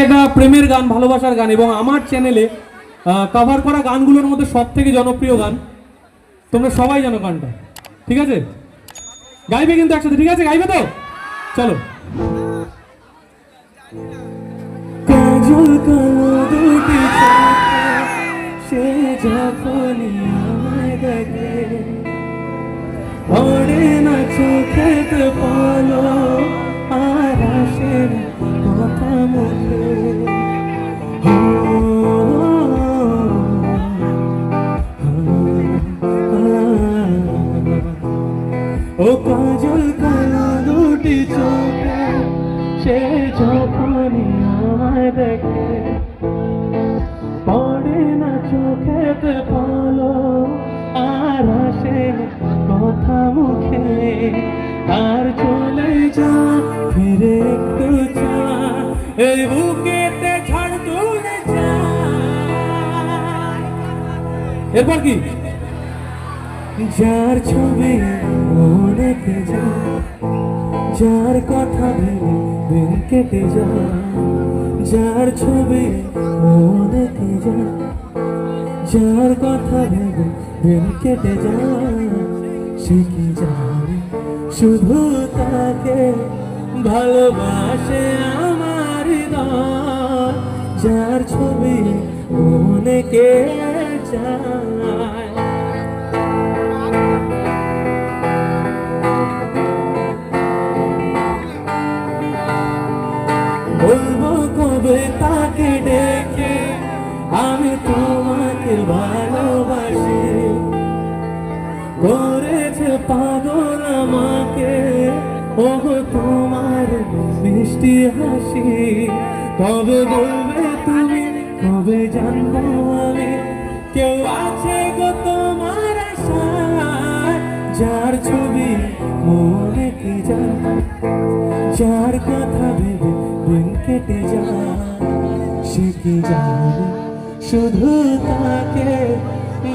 এটা প্রেমের গান, ভালোবাসার গান, এবং আমার চ্যানেলে কভার করা গানগুলোর মধ্যে সবথেকে জনপ্রিয় গান। তোমরা সবাই জানো গানটা, ঠিক আছে? গাইবে কিন্তু একসাথে, ঠিক আছে? গাইবে তো? চলো। কাজল কালো দুটি সে যখনই আমায় দেখে, পড়ে না চোখেতে পলো, আর আসে না কথা মুখে। ও কাজল কালো দুটি চোখে সে যখনই আমায় দেখে, পড়ে না চোখেতে পলো, আর আসে না কথা মুখে। আর চলে যা ফিরে একটু চা, এই বুকেতে ঝড় তুলে যা। এরপর কি? যার ছবি মনেতে যা, যার কথা ভেবে দিন কেটে যা, যার ছবি মনেতে যা, যার কথা ভেবে দিন কেটে যা। সে কি জানে শুধু তাকে ভালোবাসে আমার হৃদয়, যার ছবি মনে কে যায়। বলবো কবে তাকে ডেকে আমি তোমাকে ভালোবাসি, করেছে পাগল আমাকে ওগো তোমার মিষ্টি হাসি। কবে বলবে তুমি, কবে জানবো আমি, কেউ আছে গো তোমার আশায়, যার ছবি মনে কি যায়, যার কথা ভেবে দিন কেটে যায়। সে কি জানে শুধু তাকে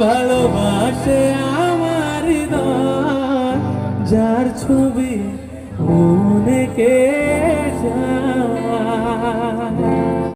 ভালোবাসে আমার হৃদয়, যার ছবি মনে কে যায়।